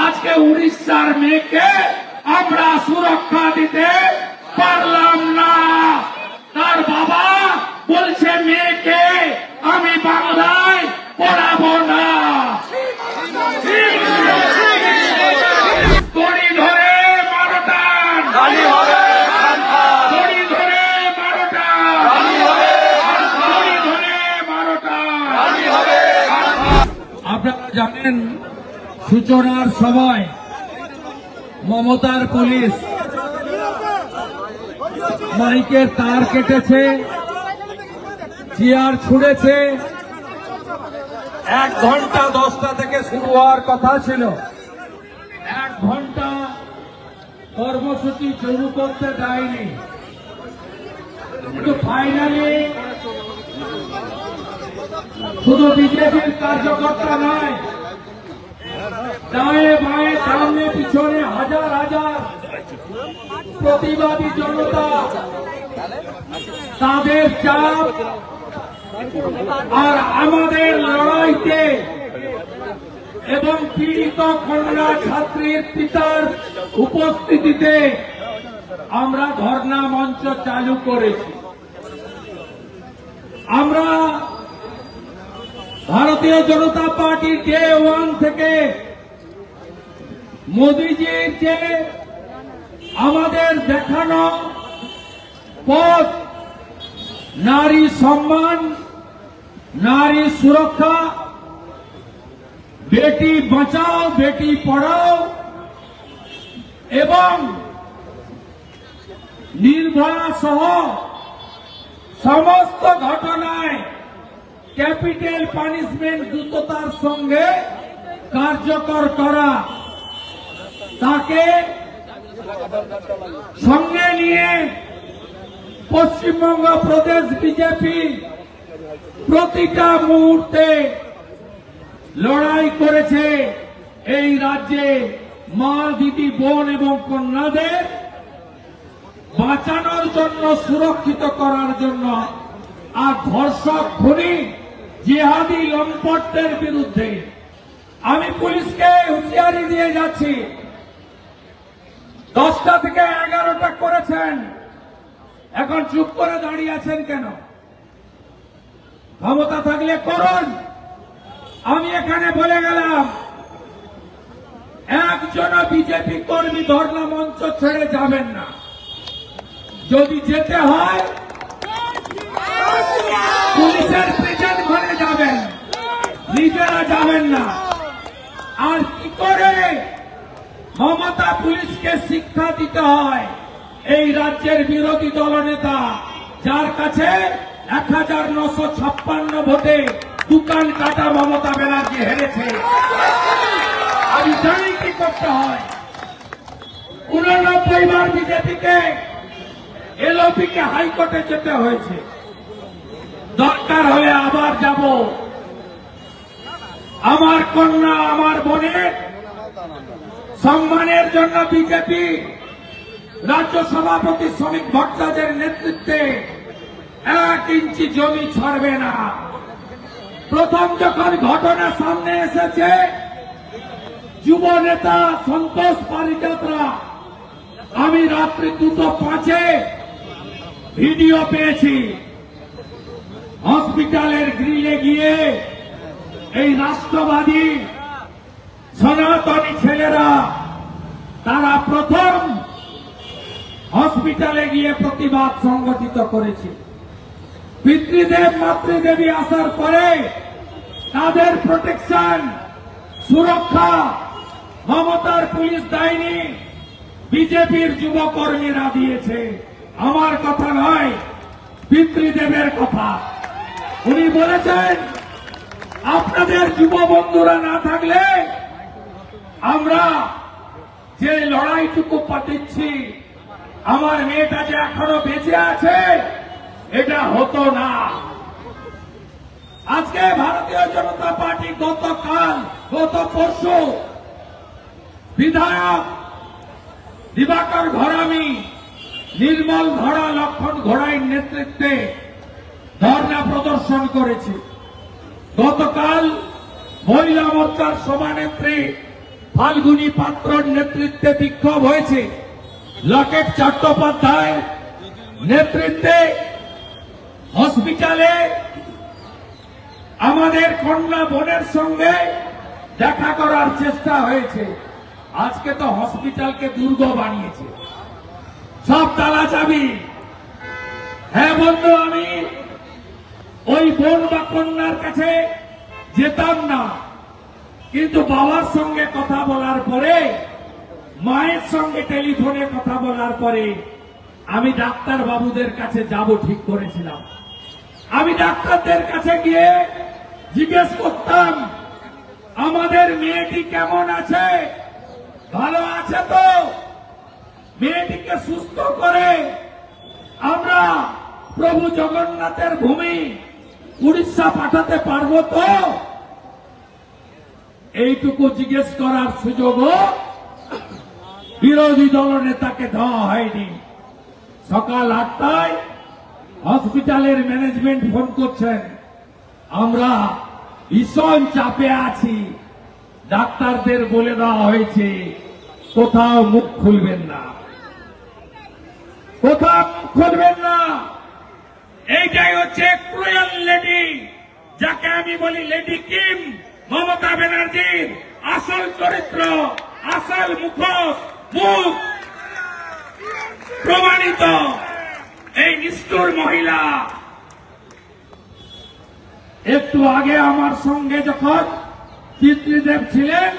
আজকে উড়িষ্যার মেয়েকে আমরা সুরক্ষা দিতে পারলাম না। তার বাবা বলছে মেয়েকে আমি বাংলায় পড়াবো না। দড়ি ধরে মারোটান, দড়ি ধরে মারোটান, দড়ি ধরে মারোটান। আপনারা জানেন সূচনার সময় মমতার পুলিশ মাইকের তার কেটেছে, চেয়ার ছুঁড়েছে। 1 ঘন্টা 10টা থেকে শুরু হওয়ার কথা ছিল। 1 ঘন্টা কর্মসূচি শুরু করতে দেয়নি, কিন্তু ফাইনালি শুধু বিজেপির কার্যকর্তা নয়, দায়ে বায়ে সামনে পিছনে হাজার হাজার প্রতিবাদী জনতা, তাদের চাপ আর আমাদের লড়াইতে এবং পীড়িত কন্যা ছাত্রীর পিতার উপস্থিতিতে আমরা ধর্ণা মঞ্চ চালু করেছি। আমরা ভারতীয় জনতা পার্টি ডে 1 থেকে মোদিজির যে আমাদের দেখানো পথ, নারী সম্মান, নারী সুরক্ষা, বেটি বাঁচাও বেটি পড়াও এবং নির্ভয়া সহ সমস্ত ঘটনায় ক্যাপিটাল পানিশমেন্ট দ্রুততার সঙ্গে কার্যকর করা, তাকে সঙ্গে নিয়ে পশ্চিমবঙ্গ প্রদেশ বিজেপি প্রতিটা মুহূর্তে লড়াই করেছে এই রাজ্যে মা, দিদি, বোন এবং কন্যাদের বাঁচানোর জন্য, সুরক্ষিত করার জন্য, আর ধর্ষক, খুনি, জিহাদি লম্পটদের বিরুদ্ধে। আমি পুলিশকে হুঁশিয়ারি দিয়ে যাচ্ছি, 10টা থেকে 11টা করেছেন, এখন চুপ করে দাঁড়িয়ে আছেন কেন? ক্ষমতা থাকলে করুন। আমি এখানে বলে গেলাম, একজন বিজেপি কর্মী ধর্ণা মঞ্চ ছেড়ে যাবেন না। যদি যেতে হয় পুলিশের প্রেজেন্ট ঘরে যাবেন, নিজেরা যাবেন না। আর কি করে মমতা পুলিশকে শিক্ষা দিতে হয়? এই রাজ্যের বিরোধী দলনেতা, যার কাছে 1956 ভোটে দোকান কাটা মমতা ব্যানার্জি হেরেছে, আমি জানি কি করতে হয়। 89 বার বিজেপিকে এলওপিকে হাইকোর্টে যেতে হয়েছে, দরকার হলে আবার যাব। আমার কন্যা, আমার বোনের সম্মানের জন্য বিজেপি রাজ্য সভাপতি শ্রমিক ভট্টাচার্যের নেতৃত্বে 1 ইঞ্চি জমি ছাড়বে না। প্রথম যখন ঘটনা সামনে এসেছে, যুব নেতা সন্তোষ পারিজাতরা, আমি রাত্রি 2:05 ভিডিও পেয়েছি, হসপিটালের গ্রিলে গিয়ে এই রাষ্ট্রবাদী সনাতনী ছেলেরা, তারা প্রথম হসপিটালে গিয়ে প্রতিবাদ সংগঠিত করেছে। পিতৃদেব মাতৃদেবী আসার পরে তাদের প্রোটেকশন, সুরক্ষা মমতার পুলিশ দেয়নি, বিজেপির যুবকর্মীরা দিয়েছে। আমার কথা নয়, পিতৃদেবের কথা। উনি বলেছেন, আপনাদের যুব বন্ধুরা না থাকলে আমরা যে লড়াইটুকু পাচ্ছি, আমার মেয়েটা যে এখনো বেঁচে আছে, এটা হতো না। আজকে ভারতীয় জনতা পার্টি গত পরশু বিধায়ক দিবাকর ঘরামি, নির্মল ধরা, লক্ষণ ঘোড়াইয়ের নেতৃত্বে ধর্ণা প্রদর্শন করেছে। গতকাল মহিলা মোর্চার সভানেত্রী ফাল্গুনী পাত্রর নেতৃত্বে বিক্ষোভ হয়েছে, লকেট চট্টোপাধ্যায় নেতৃত্বে হসপিটালে আমাদের কন্যা বোনের সঙ্গে দেখা করার চেষ্টা হয়েছে। আজকে তো হসপিটালকে দুর্গ বানিয়েছে, সব তালা চাবি। হ্যাঁ বন্ধু, আমি ওই বোন বা কন্যার কাছে যেতাম না, কিন্তু বাবার সঙ্গে কথা বলার পরে, মায়ের সঙ্গে টেলিফোনে কথা বলার পরে আমি ডাক্তার বাবুদের কাছে যাব ঠিক করেছিলাম। আমি ডাক্তারদের কাছে গিয়ে জিজ্ঞেস করতাম, আমাদের মেয়েটি কেমন আছে, ভালো আছে তো? মেয়েটিকে সুস্থ করে আমরা প্রভু জগন্নাথের ভূমি উড়িষ্যা পাঠাতে পারবো তো? এইটুকু জিজ্ঞেস করার সুযোগও বিরোধী দল নেতাকে দেওয়া হয়নি। সকাল 8টায় হসপিটালের ম্যানেজমেন্ট ফোন করছেন, আমরা ভীষণ চাপে আছি, ডাক্তারদের বলে দেওয়া হয়েছে কোথাও মুখ খুলবেন না, কোথাও মুখ খুলবেন না। এইটাই হচ্ছে ক্রুয়েল লেডি, যাকে আমি বলি লেডি কিম, মমতা ব্যানার্জির আসল চরিত্র, আসল মুখোশ, মুখ প্রমাণিত এই নিষ্ঠুর মহিলা। একটু আগে আমার সঙ্গে যখন চিত্রদেব ছিলেন,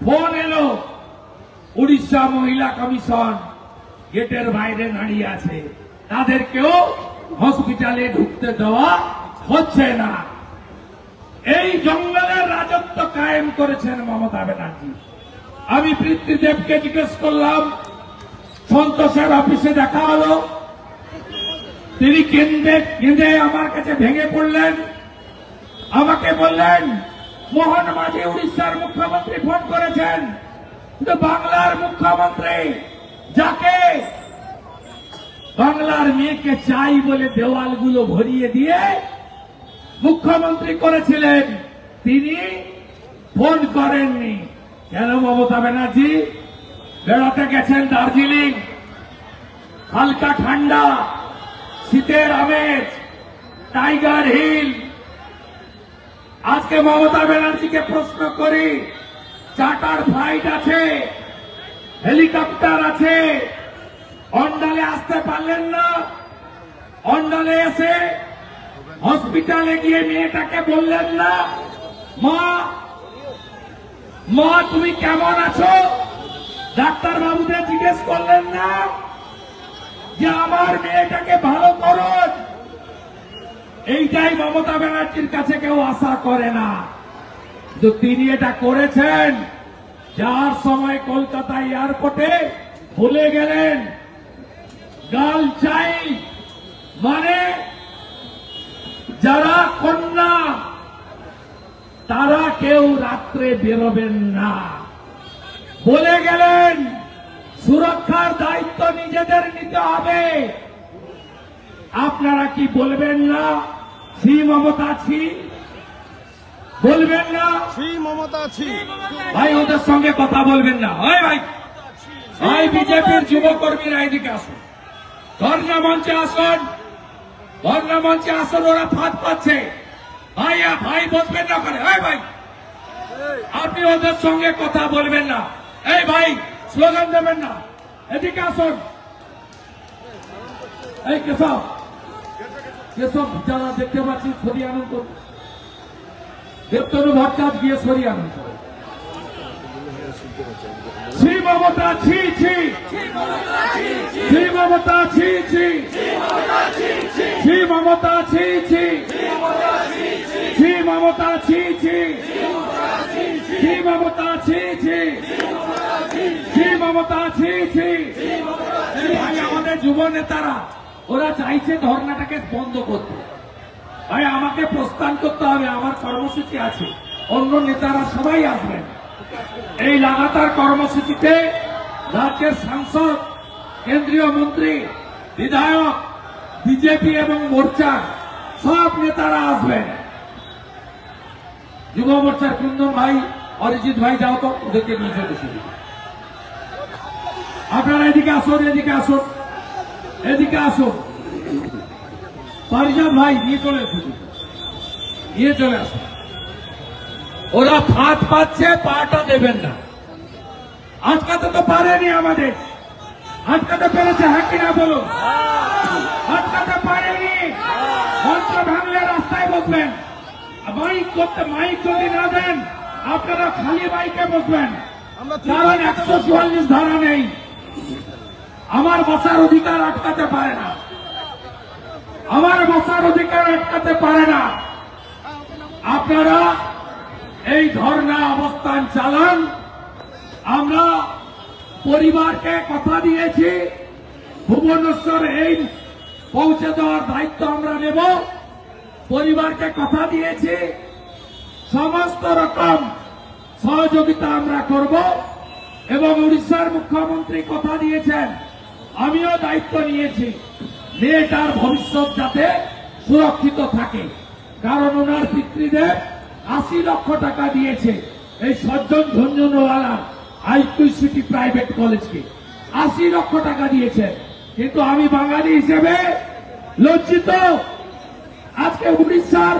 ফোন এলো, উড়িষ্যা মহিলা কমিশন গেটের বাইরে দাঁড়িয়ে আছে, তাদেরকেও হসপিটালে ঢুকতে দেওয়া হচ্ছে না। এই জঙ্গলের রাজত্ব কায়েম করেছেন মমতা ব্যানার্জি। আমি পিতৃদেবকে জিজ্ঞেস করলাম, সন্তোষের অফিসে দেখা হলো, তিনি কেঁদে আমার কাছে ভেঙে পড়লেন, আমাকে বললেন মোহন মাঝি উড়িষ্যার মুখ্যমন্ত্রী ফোন করেছেন, কিন্তু বাংলার মুখ্যমন্ত্রী, যাকে বাংলার মেয়েকে চাই বলে দেওয়ালগুলো ভরিয়ে দিয়ে মুখ্যমন্ত্রী করেছিলেন, তিনি ফোন করেননি। কেন মমতা ব্যানার্জি? বেড়াতে গেছেন দার্জিলিং, হালকা ঠান্ডা, শীতের আমেজ, টাইগার হিল। আজকে মমতা ব্যানার্জিকে প্রশ্ন করি, চার্টার ফ্লাইট আছে, হেলিকপ্টার আছে, অন্ডালে আসতে পারলেন না? অন্ডালে এসে হসপিটালে গিয়ে মেয়েটাকে বললেন না, মা মা তুমি কেমন আছো? ডাক্তার বাবুদের জিজ্ঞেস করলেন না যে আমার মেয়েটাকে ভালো করুন? এইটাই মমতা ব্যানার্জির কাছে কেউ আশা করে না, কিন্তু তিনি এটা করেছেন। যার সময় কলকাতা এয়ারপোর্টে ভুলে গেলেন গার্ল চাইল্ড মানে যারা কন্যা, তারা কেউ রাত্রে বেরোবেন না বলে গেলেন। সুরক্ষার দায়িত্ব নিজেদের নিতে হবে। আপনারা কি বলবেন না ছি মমতা ছি? বলবেন না ছি মমতা ছি? ভাই ওদের সঙ্গে কথা বলবেন না। ভাই ভাই ভাই বিজেপির যুবকর্মীরা এদিকে আসুন, ধর্ণা মঞ্চে আসুন, ধর্ণা মঞ্চে আসুন। ওরা ফাঁদ পাচ্ছে। ভাই ভাই বসবেন না করে। ভাই আপনি ওদের সঙ্গে কথা বলবেন না। এই ভাই স্লোগান দেবেন না, এদিকে আসুন। এই কেশব কেশব যারা দেখতে পাচ্ছি সরিয়ে আনন্দ, দেবতনু ভট্টাচার্য গিয়ে সরিয়ে আনন্দ। ছি মমতা ছি ছি, ছি মমতা ছি ছি, ছি মমতা ছি ছি, ছি মমতা ছি ছি, ছি মমতা ছি ছি, ছি মমতা ছি ছি। ভাই আমাদের যুব নেতারা ওরা চাইছে ধর্নাটাকে বন্ধ করতে। ভাই আমাকে প্রস্থান করতে হবে, আমার কর্মসূচি আছে, অন্য নেতারা সবাই আসবেন। এই লাগাতার কর্মসূচিতে রাজ্যের সাংসদ, কেন্দ্রীয় মন্ত্রী, বিধায়ক, বিজেপি এবং মোর্চার সব নেতারা আসবেন। যুব মোর্চার কুন্দন ভাই অরিজিৎ ভাই যাও তো, ওদেরকে নিয়ে চলে এসে আপনারা এদিকে আসুন, এদিকে আসুন, এদিকে আসুন। পারিজাত ভাই নিয়ে চলে এসেছে, নিয়ে চলে আসুন। ওরা ফাঁদ পাচ্ছে, পাটা দেবেন না। আটকাতে তো পারেনি আমাদের, আটকাতে পেরেছে হ্যাঁ কিনা বলুন? আটকাতে পারেনি। মঞ্চ ভাঙলে রাস্তায় বসবেন, মাইক করতে, মাইক যদি না দেন আপনারা খালি মাইকে বসবেন, কারণ 144 ধারা নেই। আমার বসার অধিকার আটকাতে পারে না, আমার বসার অধিকার আটকাতে পারে না। আপনারা এই ধর্ণা অবস্থান চালান। আমরা পরিবারকে কথা দিয়েছি ভুবনেশ্বর এই পৌঁছে দেওয়ার দায়িত্ব আমরা নেব। পরিবারকে কথা দিয়েছি সমস্ত রকম সহযোগিতা আমরা করব, এবং উড়িষ্যার মুখ্যমন্ত্রী কথা দিয়েছেন, আমিও দায়িত্ব নিয়েছি মেয়েটার ভবিষ্যৎ যাতে সুরক্ষিত থাকে। কারণ ওনার পিতৃদেব 80 লক্ষ টাকা দিয়েছে এই সজ্জন ঝঞ্ঝনওয়ালা আইকিউসিটি প্রাইভেট কলেজকে, 80 লক্ষ টাকা দিয়েছে। কিন্তু আমি বাঙালি হিসেবে লজ্জিত। আজকে উড়িষ্যার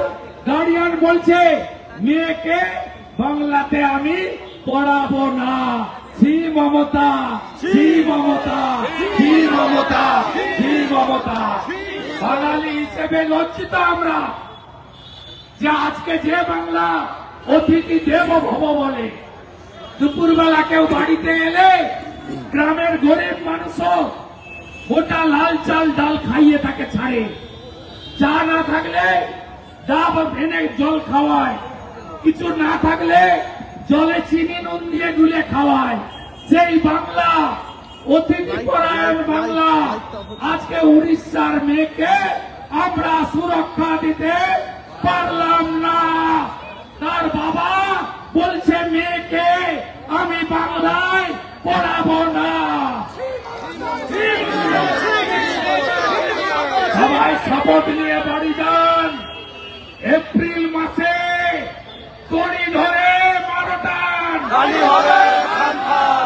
গার্ডিয়ান বলছে মেয়েকে বাংলাতে আমি পড়াবো না। ছি মমতা, ছি মমতা, ছি মমতা, ছি মমতা। বাঙালি হিসেবে লজ্জিত আমরা যে আজকে যে বাংলা অতিথি দেব ভব বলে, দুপুরবেলা কেউ বাড়িতে এলে গ্রামের গরিব মানুষও গোটা লাল চাল ডাল খাইয়ে তাকে ছাড়ে, চা না থাকলে ডাব ভেনে জল খাওয়ায়, কিছু না থাকলে জলে চিনি নুন দিয়ে গুলে খাওয়ায়। সেই বাংলা, অতিথি পরায়ণ বাংলা, আজকে উড়িষ্যার মেয়েকে আমরা সুরক্ষা দিতে পারলাম না। তার বাবা বলছে মেয়েকে আমি বাংলায় পড়াবো না। সবাই শপথ নিয়ে বাড়ি যান। এপ্রিল মাসে দড়ি ধরে 12 টান, দড়ি ধরে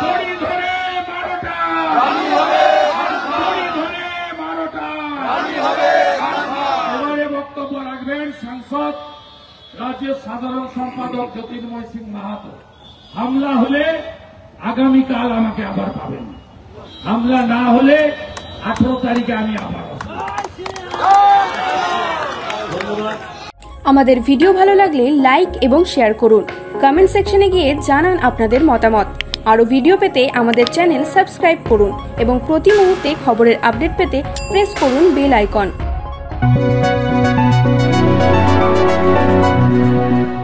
12 টান, দড়ি ধরে 12 টান। এবারে বক্তব্য রাখবেন সাংসদ রাজ্যের সাধারণ সম্পাদক জ্যোতির্ময় সিং মাহাতো। হামলা হলে আগামীকাল আমাকে আবার পাবেন, হামলা না হলে 18 তারিখে আমি আবার আসবো। আমাদের ভিডিও ভালো লাগলে লাইক এবং শেয়ার করুন। কমেন্ট সেকশনে গিয়ে জানান আপনাদের মতামত। আরও ভিডিও পেতে আমাদের চ্যানেল সাবস্ক্রাইব করুন এবং প্রতি মুহূর্তে খবরের আপডেট পেতে প্রেস করুন বেল আইকন।